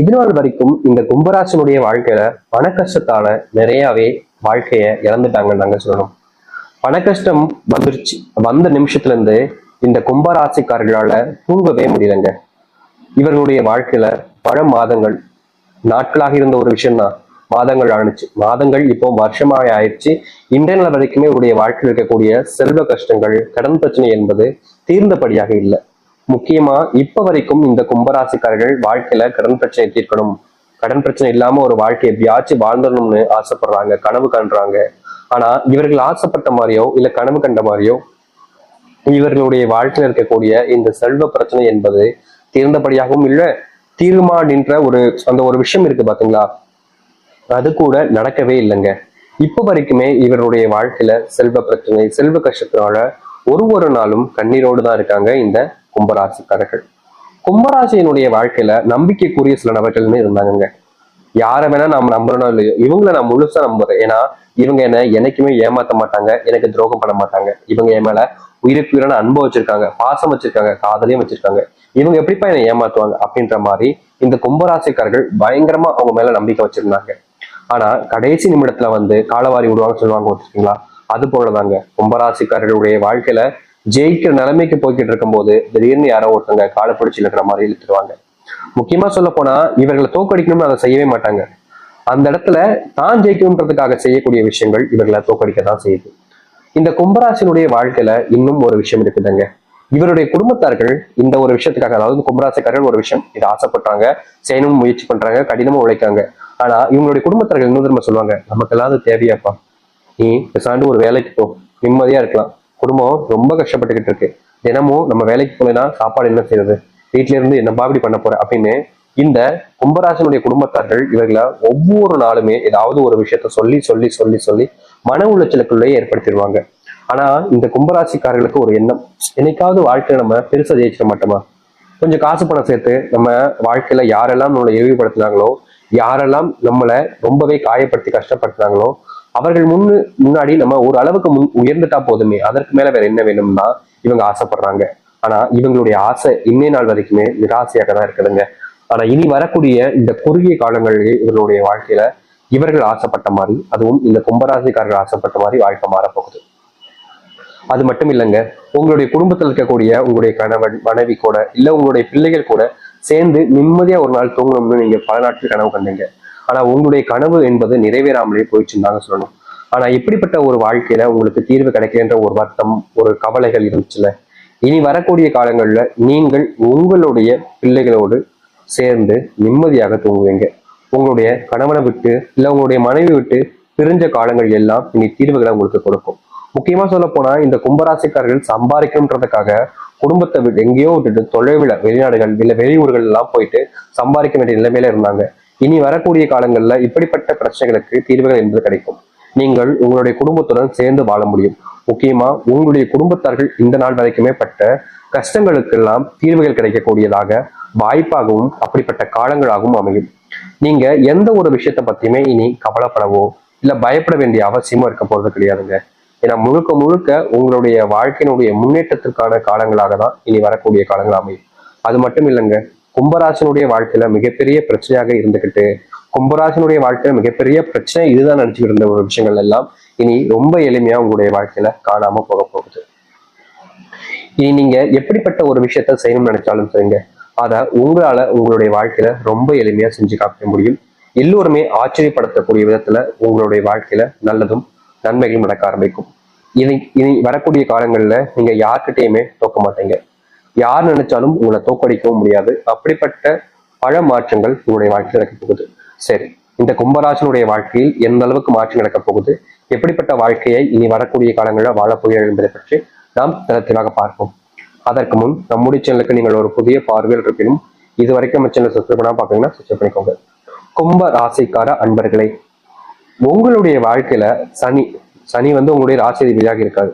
இதுநாள் வரைக்கும் இந்த கும்பராசனுடைய வாழ்க்கையில பண கஷ்டத்தால நிறையவே வாழ்க்கைய இழந்துட்டாங்கன்னு நாங்க சொல்லணும். பண கஷ்டம் வந்துருச்சு, வந்த நிமிஷத்துல இருந்து இந்த கும்பராசிக்காரர்களால தூங்கவே முடியலங்க. இவர்களுடைய வாழ்க்கையில பல மாதங்கள், நாட்களாக இருந்த ஒரு விஷயம் தான் மாதங்கள் ஆணுச்சு. மாதங்கள் இப்போ வருஷமாக ஆயிடுச்சு. இன்றைய நாள் வரைக்குமே இவருடைய வாழ்க்கையில் இருக்கக்கூடிய செல்வ கஷ்டங்கள், கடன் பிரச்சனை என்பது தீர்ந்தபடியாக இல்லை. முக்கியமா இப்ப வரைக்கும் இந்த கும்பராசிக்காரர்கள் வாழ்க்கையில கடன் பிரச்சனை தீர்க்கணும், கடன் பிரச்சனை இல்லாம ஒரு வாழ்க்கை எப்படியாச்சும் வாழ்ந்துடணும்னு ஆசைப்படுறாங்க, கனவு காண்றாங்க. ஆனா இவர்கள் ஆசைப்பட்ட மாதிரியோ இல்ல கனவு கண்ட மாதிரியோ இவர்களுடைய வாழ்க்கையில் இருக்கக்கூடிய இந்த செல்வ பிரச்சனை என்பது தீர்ந்தபடியாகவும் இல்லை. தீர்மா நின்ற அந்த ஒரு விஷயம் இருக்கு பாத்தீங்களா, அது கூட நடக்கவே இல்லைங்க. இப்ப வரைக்குமே இவருடைய வாழ்க்கையில செல்வ பிரச்சனை, செல்வ கஷ்டத்தினால ஒரு நாளும் கண்ணீரோடு தான் இருக்காங்க இந்த கும்பராசிக்காரர்கள். கும்பராசியினுடைய வாழ்க்கையில நம்பிக்கைக்குரிய சில நபர்கள்னு இருந்தாங்க. யாரை வேணா நாம நம்புறோம் இல்லையோ, இவங்களை நான் முழுசா நம்புறேன். ஏன்னா இவங்க என்ன என்னைக்குமே ஏமாத்த மாட்டாங்க, எனக்கு துரோகம் பண்ண மாட்டாங்க. இவங்க என் மேல உயிருக்கு உயிரான அன்பு வச்சிருக்காங்க, பாசம் வச்சிருக்காங்க, காதலையும் வச்சிருக்காங்க. இவங்க எப்படிப்பா என்னை ஏமாத்துவாங்க அப்படின்ற மாதிரி இந்த கும்பராசிக்காரர்கள் பயங்கரமா அவங்க மேல நம்பிக்கை வச்சிருந்தாங்க. ஆனா கடைசி நிமிடத்துல காலவாரி விடுவாங்க சொல்லுவாங்க வச்சிருக்கீங்களா, அது போலதாங்க கும்பராசிக்காரர்களுடைய வாழ்க்கையில ஜெயிக்கிற நிலைமைக்கு போய்கிட்டு இருக்கும் போது திடீர்னு யாரோ ஒருத்தங்க காலை பிடிச்சு இழுக்கிற மாதிரி இழுத்துருவாங்க. முக்கியமா சொல்ல போனா இவர்களை தோக்கடிக்கணும்னு அதை செய்யவே மாட்டாங்க. அந்த இடத்துல தான் ஜெயிக்கணுன்றதுக்காக செய்யக்கூடிய விஷயங்கள் இவர்களை தோக்கடிக்க தான் செய்யுது. இந்த கும்பராசினுடைய வாழ்க்கையில இன்னும் ஒரு விஷயம் இருக்குதுங்க. இவருடைய குடும்பத்தார்கள் இந்த ஒரு விஷயத்துக்காக, அதாவது கும்பராசிக்காரர்கள் ஒரு விஷயம் இதை ஆசைப்படுறாங்க, செய்யணும்னு முயற்சி பண்றாங்க, கடினமா உழைக்காங்க. ஆனா இவங்களுடைய குடும்பத்தார்கள் இன்னும் திரும்ப சொல்லுவாங்க, நமக்கெல்லாம் அது தேவையாப்பா, நீ பேசாண்டு ஒரு வேலைக்கு போ, நிம்மதியா இருக்கலாம், குடும்பம் ரொம்ப கஷ்டப்பட்டுக்கிட்டு இருக்கு, தினமும் நம்ம வேலைக்கு போலனா சாப்பாடு என்ன செய்யறது, வீட்டுல இருந்து என்ன பாபடி பண்ண போற அப்படின்னு இந்த கும்பராசனுடைய குடும்பத்தார்கள் இவர்களை ஒவ்வொரு நாளுமே ஏதாவது ஒரு விஷயத்த சொல்லி சொல்லி சொல்லி சொல்லி மன உளைச்சலுக்குள்ளே ஏற்படுத்திடுவாங்க. ஆனா இந்த கும்பராசிக்காரர்களுக்கு ஒரு எண்ணம், என்னைக்காவது வாழ்க்கையில நம்ம பெருசா ஜெயிச்சிட மாட்டோமா, கொஞ்சம் காசு பணம் சேர்த்து நம்ம வாழ்க்கையில யாரெல்லாம் நம்மளை இழிவுபடுத்தினாங்களோ, யாரெல்லாம் நம்மளை ரொம்பவே காயப்படுத்தி கஷ்டப்படுத்தினாங்களோ அவர்கள் முன்னாடி நம்ம ஒரு அளவுக்கு உயர்ந்துட்டா போதுமே, அதற்கு மேல வேற என்ன வேணும்னா இவங்க ஆசைப்படுறாங்க. ஆனா இவங்களுடைய ஆசை இன்னே நாள் வரைக்குமே நிராசையாக தான் இருக்குதுங்க. ஆனா இனி வரக்கூடிய இந்த குறுகிய காலங்களிலே இவர்களுடைய வாழ்க்கையில இவர்கள் ஆசைப்பட்ட மாதிரி, அதுவும் இந்த கும்பராசிக்காரர்கள் ஆசைப்பட்ட மாதிரி வாழ்க்கை மாறப்போகுது. அது மட்டும் இல்லைங்க, உங்களுடைய குடும்பத்தில் இருக்கக்கூடிய உங்களுடைய கணவன் மனைவி கூட இல்ல உங்களுடைய பிள்ளைகள் கூட சேர்ந்து நிம்மதியா ஒரு நாள் தூங்கணும்னு நீங்க பல நாட்கள் கனவு கண்டீங்க. ஆனா உங்களுடைய கனவு என்பது நிறைவேறாமலே போயிடுச்சுன்னு சொல்லணும். ஆனா இப்படிப்பட்ட ஒரு வாழ்க்கையில உங்களுக்கு தீர்வு கிடைக்கின்ற ஒரு வருத்தம், ஒரு கவலைகள் இருந்துச்சுல, இனி வரக்கூடிய காலங்கள்ல நீங்கள் உங்களுடைய பிள்ளைகளோடு சேர்ந்து நிம்மதியாக தூங்குவீங்க. உங்களுடைய கணவனை விட்டு இல்ல உங்களுடைய மனைவி விட்டு பிரிஞ்ச காலங்கள் எல்லாம் இனி தீர்வுகளை உங்களுக்கு கொடுக்கும். முக்கியமா சொல்ல போனா இந்த கும்பராசிக்காரர்கள் சம்பாதிக்கணுன்றதுக்காக குடும்பத்தை விட்டு எங்கேயோ விட்டுட்டு தொலைவில் வெளிநாடுகள் இல்ல வெளியூர்கள் எல்லாம் போயிட்டு சம்பாதிக்க வேண்டிய நிலைமையில இருந்தாங்க. இனி வரக்கூடிய காலங்கள்ல இப்படிப்பட்ட பிரச்சனைகளுக்கு தீர்வுகள் என்பது கிடைக்கும். நீங்கள் உங்களுடைய குடும்பத்துடன் சேர்ந்து வாழ முடியும். முக்கியமா உங்களுடைய குடும்பத்தார்கள் இந்த நாள் வரைக்குமே பட்ட கஷ்டங்களுக்கெல்லாம் தீர்வுகள் கிடைக்கக்கூடியதாக வாய்ப்பாகவும் அப்படிப்பட்ட காலங்களாகவும் அமையும். நீங்க எந்த ஒரு விஷயத்த பத்தியுமே இனி கவலைப்படவோ இல்ல பயப்பட வேண்டிய அவசியமும் இருக்க போறது கிடையாதுங்க. ஏன்னா முழுக்க முழுக்க உங்களுடைய வாழ்க்கையினுடைய முன்னேற்றத்திற்கான காலங்களாக தான் இனி வரக்கூடிய காலங்கள் அமையும். அது மட்டும் இல்லைங்க, கும்பராசனுடைய வாழ்க்கையில மிகப்பெரிய பிரச்சனையாக இருந்துகிட்டு, கும்பராசனுடைய வாழ்க்கையில மிகப்பெரிய பிரச்சனை இதுதான் நினைச்சுக்கிட்டு இருந்த ஒரு விஷயங்கள் எல்லாம் இனி ரொம்ப எளிமையா உங்களுடைய வாழ்க்கையில காணாம போக போகுது. இனி நீங்க எப்படிப்பட்ட ஒரு விஷயத்த செய்யணும்னு நினைச்சாலும் சரிங்க, அதை உங்களால உங்களுடைய வாழ்க்கையில ரொம்ப எளிமையா செஞ்சு காட்ட முடியும். எல்லோருமே ஆச்சரியப்படுத்தக்கூடிய விதத்துல உங்களுடைய வாழ்க்கையில நல்லதும் நன்மைகளும் நடக்க ஆரம்பிக்கும். இனி வரக்கூடிய காலங்கள்ல நீங்க யார்கிட்டயுமே தோக்க மாட்டீங்க. யார் நினைச்சாலும் உங்களை தோக்கடிக்கவும் முடியாது. அப்படிப்பட்ட பல மாற்றங்கள் உங்களுடைய வாழ்க்கையில் நடக்க போகுது. சரி, இந்த கும்பராசனுடைய வாழ்க்கையில் எந்த அளவுக்கு மாற்றம் நடக்க போகுது, எப்படிப்பட்ட வாழ்க்கையை இனி வரக்கூடிய காலங்களில் வாழப்போகிறீர்கள் என்பதை பற்றி நாம் தெளிவாக பார்ப்போம். அதற்கு முன் நம்முடைய சேனலுக்கு நீங்கள் ஒரு புதிய பார்வையில் இருப்பினும் இது வரைக்கும் நம்ம சேனல் சப்ஸ்கிரைப் பண்ணாம பாத்தீங்கன்னா சப்ஸ்கிரைப் பண்ணிக்கோங்க. கும்ப ராசிக்கார அன்பர்களே, உங்களுடைய வாழ்க்கையில சனி உங்களுடைய ராசிதிபதியாக இருக்காது.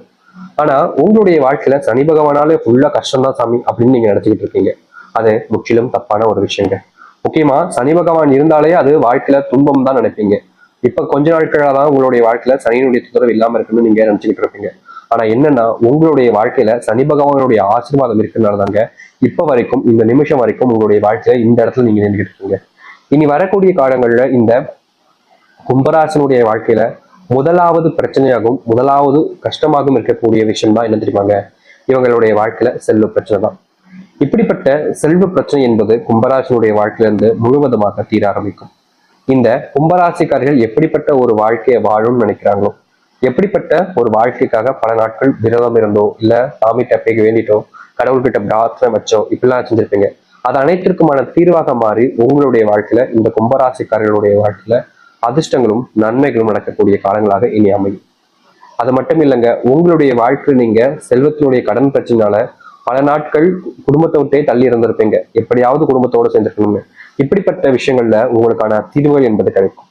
ஆனா உங்களுடைய வாழ்க்கையில சனி பகவானாலே ஃபுல்லா கஷ்டம் தான் சாமி அப்படின்னு நீங்க நினைச்சுக்கிட்டு இருக்கீங்க. அது முற்றிலும் தப்பான ஒரு விஷயங்க. முக்கியமா சனி பகவான் இருந்தாலே அது வாழ்க்கையில துன்பம் தான் நினைப்பீங்க. இப்ப கொஞ்ச நாட்களாக தான் உங்களுடைய வாழ்க்கையில சனியினுடைய தொந்தரவு இல்லாம இருக்குன்னு நீங்க நினைச்சுக்கிட்டு இருப்பீங்க. ஆனா என்னன்னா உங்களுடைய வாழ்க்கையில சனி பகவானுடைய ஆசீர்வாதம் இருக்குனால தாங்க இப்ப வரைக்கும் இந்த நிமிஷம் வரைக்கும் உங்களுடைய வாழ்க்கையில இந்த இடத்துல நீங்க நின்றுட்டு இருக்கீங்க. இனி வரக்கூடிய காலங்கள்ல இந்த கும்பராசனுடைய வாழ்க்கையில முதலாவது பிரச்சனையாகவும் முதலாவது கஷ்டமாகவும் இருக்கக்கூடிய விஷயம் தான் என்ன தெரியுமாங்க? இவங்களுடைய வாழ்க்கையில செல்வ பிரச்சனை தான். இப்படிப்பட்ட செல்வ பிரச்சனை என்பது கும்பராசனுடைய வாழ்க்கையிலிருந்து முழுவதுமாக தீர ஆரம்பிக்கும். இந்த கும்பராசிக்காரர்கள் எப்படிப்பட்ட ஒரு வாழ்க்கையை வாழும்னு நினைக்கிறாங்களோ, எப்படிப்பட்ட ஒரு வாழ்க்கைக்காக பல நாட்கள் விரதம் இருந்தோ இல்ல சாமி டப்பைக்கு வேண்டிட்டோ கடவுள்கிட்ட பிரார்த்தனை வச்சோ இப்படிலாம் செஞ்சிருப்பீங்க. அது அனைத்திற்குமான தீர்வாக மாறி உங்களுடைய வாழ்க்கையில இந்த கும்பராசிக்காரர்களுடைய வாழ்க்கையில அதிர்ஷ்டங்களும் நன்மைகளும் நடக்கக்கூடிய காலங்களாக இனி அமையும். அது மட்டும் இல்லைங்க, உங்களுடைய வாழ்க்கை நீங்க செல்வத்தினுடைய கடன் பிரச்சனைனால பல நாட்கள் குடும்பத்தை விட்டே தள்ளி இருந்திருப்பீங்க. எப்படியாவது குடும்பத்தோட சேர்ந்துருக்கணும்னு. இப்படிப்பட்ட விஷயங்கள்ல உங்களுக்கான தீர்வுகள் என்பது கிடைக்கும்.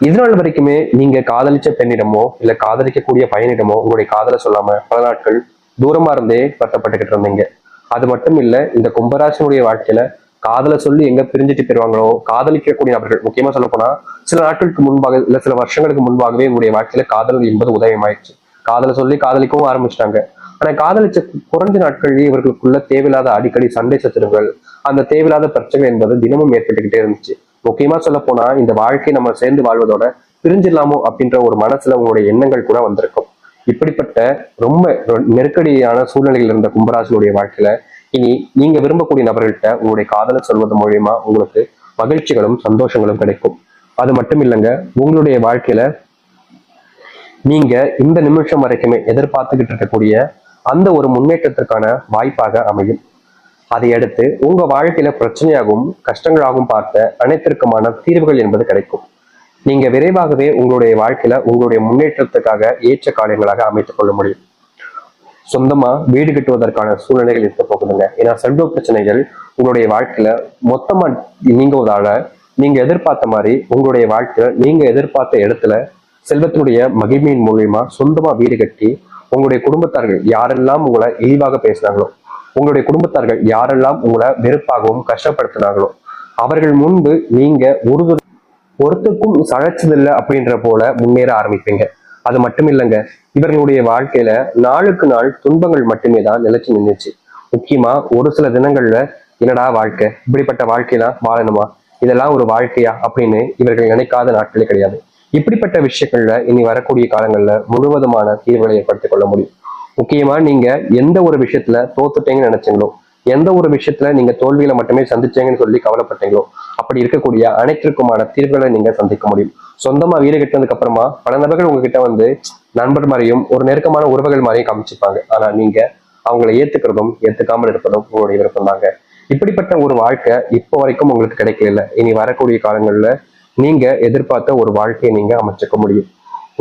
இதனால் வரைக்குமே நீங்க காதலிச்ச பெண்ணிடமோ இல்ல காதலிக்கக்கூடிய பையனிடமோ உங்களுடைய காதலை சொல்லாம பல நாட்கள் தூரமா இருந்தே வருத்தப்பட்டுக்கிட்டு இருந்தீங்க. அது மட்டும் இல்ல, இந்த கும்பராசினுடைய வாழ்க்கையில காதலை சொல்லி எங்க பிரிஞ்சுட்டு போயிருவாங்களோ, காதலிக்கக்கூடிய நபர்கள் முக்கியமா சொல்ல போனா சில நாட்களுக்கு முன்பாக இல்ல சில வருஷங்களுக்கு முன்பாகவே உங்களுடைய வாழ்க்கையில காதல் என்பது உதயமாயிடுச்சு. காதலை சொல்லி காதலிக்கவும் ஆரம்பிச்சிட்டாங்க. ஆனா காதலிச்ச குறைஞ்ச நாட்கள்லயே இவர்களுக்குள்ள தேவையில்லாத அடிக்கடி சண்டை சச்சரவுகள், அந்த தேவையில்லாத பிரச்சனை என்பது தினமும் ஏற்பட்டுக்கிட்டே இருந்துச்சு. முக்கியமா சொல்ல போனா இந்த வாழ்க்கை நம்ம சேர்ந்து வாழ்வதோட பிரிஞ்சிடலாமோ அப்படின்ற ஒரு மனசுல உங்களுடைய எண்ணங்கள் கூட வந்திருக்கும். இப்படிப்பட்ட ரொம்ப நெருக்கடியான சூழ்நிலையில் இருந்த கும்பராசினுடைய வாழ்க்கையில இனி நீங்க விரும்பக்கூடிய நபர்கள்ட்ட உங்களுடைய காதலை சொல்வது மூலியமா உங்களுக்கு மகிழ்ச்சிகளும் சந்தோஷங்களும் கிடைக்கும். அது மட்டும் இல்லைங்க, உங்களுடைய வாழ்க்கையில நீங்க இந்த நிமிஷம் வரைக்குமே எதிர்பார்த்துக்கிட்டு இருக்கக்கூடிய அந்த ஒரு முன்னேற்றத்திற்கான வாய்ப்பாக அமையும். அதை அடுத்து உங்க வாழ்க்கையில பிரச்சனையாகவும் கஷ்டங்களாகவும் பார்த்த அனைத்திற்குமான தீர்வுகள் என்பது கிடைக்கும். நீங்க விரைவாகவே உங்களுடைய வாழ்க்கையில உங்களுடைய முன்னேற்றத்துக்காக ஏற்ற காரியங்களாக அமைத்துக் கொள்ள முடியும். சொந்தமா வீடு கட்டுவதற்கான சூழ்நிலைகள் இருக்க போகுதுங்க. ஏன்னா செல்வ பிரச்சனைகள் உங்களுடைய வாழ்க்கையில மொத்தமா நீங்குவதால நீங்க எதிர்பார்த்த மாதிரி உங்களுடைய வாழ்க்கையில நீங்க எதிர்பார்த்த இடத்துல செல்வத்தினுடைய மகிமையின் மூலியமா சொந்தமா வீடு கட்டி உங்களுடைய குடும்பத்தார்கள் யாரெல்லாம் உங்களை இழிவாக பேசினாங்களோ, உங்களுடைய குடும்பத்தார்கள் யாரெல்லாம் உங்களை வெறுப்பாகவும் கஷ்டப்படுத்தினாங்களோ அவர்கள் முன்பு நீங்க ஒருத்தருக்கும் சளைச்சதில்லை அப்படின்ற போல முன்னேற ஆரம்பிப்பீங்க. அது மட்டும் இல்லைங்க, இவர்களுடைய வாழ்க்கையில நாளுக்கு நாள் துன்பங்கள் மட்டுமே தான் நிலைச்சு நின்றுச்சு. முக்கியமா ஒரு சில தினங்கள்ல என்னடா வாழ்க்கை, இப்படிப்பட்ட வாழ்க்கையெல்லாம் வாழணுமா, இதெல்லாம் ஒரு வாழ்க்கையா அப்படின்னு இவர்கள் நினைக்காத நாட்களே கிடையாது. இப்படிப்பட்ட விஷயங்கள்ல இனி வரக்கூடிய காலங்கள்ல முழுவதுமான தீர்வுகளை ஏற்படுத்திக் கொள்ள முடியும். முக்கியமா நீங்க எந்த ஒரு விஷயத்துல தோத்துட்டீங்கன்னு நினைச்சீங்களோ, எந்த ஒரு விஷயத்துல நீங்க தோல்வியில மட்டுமே சந்திச்சீங்கன்னு சொல்லி கவலைப்பட்டீங்களோ அப்படி இருக்கக்கூடிய அனைத்திற்குமான தீர்வுகளை நீங்க சந்திக்க முடியும். சொந்தமா வீடு கட்டினதுக்கு அப்புறமா பல நபர்கள் உங்ககிட்ட வந்து நண்பர் மாதிரியும் ஒரு நெருக்கமான உறவுகள் மாதிரியும் காமிச்சிருப்பாங்க. ஆனா நீங்க அவங்களை ஏத்துக்கிறதும் ஏத்துக்காமல் இருப்பதும் உங்களுடைய விருப்பம் தாங்க. இப்படிப்பட்ட ஒரு வாழ்க்கை இப்போ வரைக்கும் உங்களுக்கு கிடைக்கல. இனி வரக்கூடிய காலங்கள்ல நீங்க எதிர்பார்த்த ஒரு வாழ்க்கையை நீங்க அமைச்சுக்க முடியும்.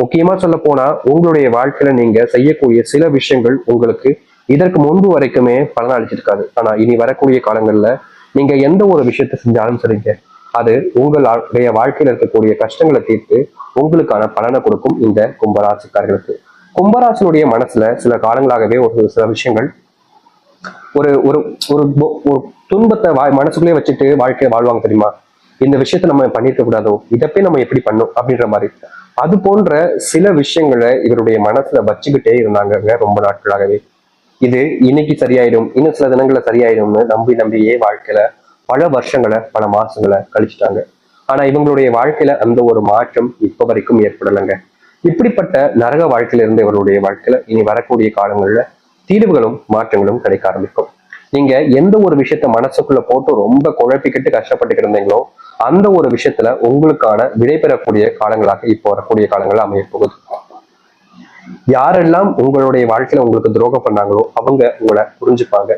முக்கியமா சொல்ல போனா உங்களுடைய வாழ்க்கையில நீங்க செய்யக்கூடிய சில விஷயங்கள் உங்களுக்கு இதற்கு முன்பு வரைக்குமே பலன் அளிச்சிருக்காது. ஆனா இனி வரக்கூடிய காலங்கள்ல நீங்க எந்த ஒரு விஷயத்த செஞ்சாலும் சரிங்க, அது உங்களுடைய வாழ்க்கையில இருக்கக்கூடிய கஷ்டங்களை தீர்த்து உங்களுக்கான பலனை கொடுக்கும். இந்த கும்பராசிக்காரர்களுக்கு கும்பராசினுடைய மனசுல சில காலங்களாகவே ஒரு சில விஷயங்கள் ஒரு ஒரு ஒரு ஒரு துன்பத்தை மனசுக்குள்ளே வச்சுட்டு வாழ்க்கையை வாழ்வாங்க தெரியுமா. இந்த விஷயத்த நம்ம பண்ணிருக்க கூடாதோ, இதப்பே நம்ம எப்படி பண்ணோம் அப்படின்ற மாதிரி அது போன்ற சில விஷயங்களை இவருடைய மனசுல வச்சுக்கிட்டே இருந்தாங்க ரொம்ப நாட்களாகவே. இது இன்னைக்கு சரியாயிடும், இன்னும் சில தினங்கள்ல சரியாயிடும்னு நம்பியே வாழ்க்கையில பல வருஷங்களை பல மாசங்களை கழிச்சுட்டாங்க. ஆனா இவங்களுடைய வாழ்க்கையில அந்த ஒரு மாற்றம் இப்ப வரைக்கும் ஏற்படலைங்க. இப்படிப்பட்ட நரக வாழ்க்கையில இருந்து இவருடைய வாழ்க்கையில இனி வரக்கூடிய காலங்கள்ல தீர்வுகளும் மாற்றங்களும் கிடைக்க ஆரம்பிக்கும். நீங்க எந்த ஒரு விஷயத்த மனசுக்குள்ள போட்டு ரொம்ப குழப்பிக்கிட்டு கஷ்டப்பட்டுக்கிட்டு இருந்தீங்களோ அந்த ஒரு விஷயத்துல உங்களுக்கான விடை பெறக்கூடிய காலங்களாக இப்போ வரக்கூடிய காலங்கள் அமைய போகுது. யாரெல்லாம் உங்களுடைய வாழ்க்கையில உங்களுக்கு துரோகம் பண்ணாங்களோ அவங்க உங்களை புரிஞ்சுப்பாங்க,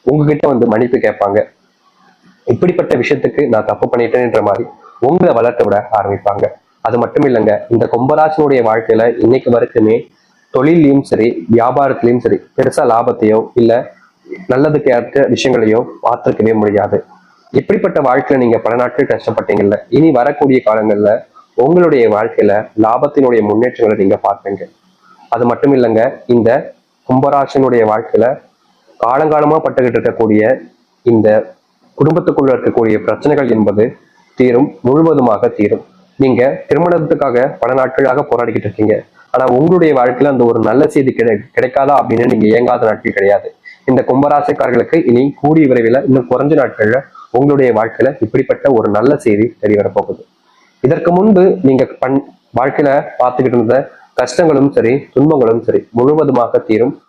உங்ககிட்ட வந்து மன்னிப்பு கேட்பாங்க. இப்படிப்பட்ட விஷயத்துக்கு நான் தப்பு பண்ணிட்டேன்ற மாதிரி உங்களை வளர்த்த விட ஆரம்பிப்பாங்க. அது மட்டும் இல்லைங்க, இந்த கும்பராசினுடைய வாழ்க்கையில இன்னைக்கு வரைக்குமே தொழிலையும் சரி வியாபாரத்திலையும் சரி பெருசா லாபத்தையோ இல்ல நல்லதுக்கு ஏற்ற விஷயங்களையோ பார்த்துக்கவே முடியாது. இப்படிப்பட்ட வாழ்க்கையில நீங்க பல நாட்கள் கஷ்டப்பட்டீங்கல்ல, இனி வரக்கூடிய காலங்கள்ல உங்களுடைய வாழ்க்கையில லாபத்தினுடைய முன்னேற்றங்களை நீங்க பார்ப்பீங்க. அது மட்டும் இல்லைங்க, இந்த கும்பராசினுடைய வாழ்க்கையில காலங்காலமா பட்டுக்கிட்டு இருக்கக்கூடிய இந்த குடும்பத்துக்குள்ள இருக்கக்கூடிய பிரச்சனைகள் என்பது தீரும், முழுவதுமாக தீரும். நீங்க திருமணத்துக்காக பல நாட்களாக போராடிக்கிட்டு இருக்கீங்க. ஆனா உங்களுடைய வாழ்க்கையில அந்த ஒரு நல்ல செய்தி கிடைக்காதா அப்படின்னு நீங்க இயங்காத நாட்கள் கிடையாது. இந்த கும்பராசிக்காரர்களுக்கு இனி கூடிய விரைவில் இன்னும் குறைஞ்ச நாட்கள்ல உங்களுடைய வாழ்க்கையில இப்படிப்பட்ட ஒரு நல்ல செய்தி தெரியவர போகுது. இதற்கு முன்பு நீங்க வாழ்க்கையில பார்த்துக்கிட்டு இருந்த கஷ்டங்களும் சரி, துன்பங்களும் சரி முழுவதுமாக தீரும்.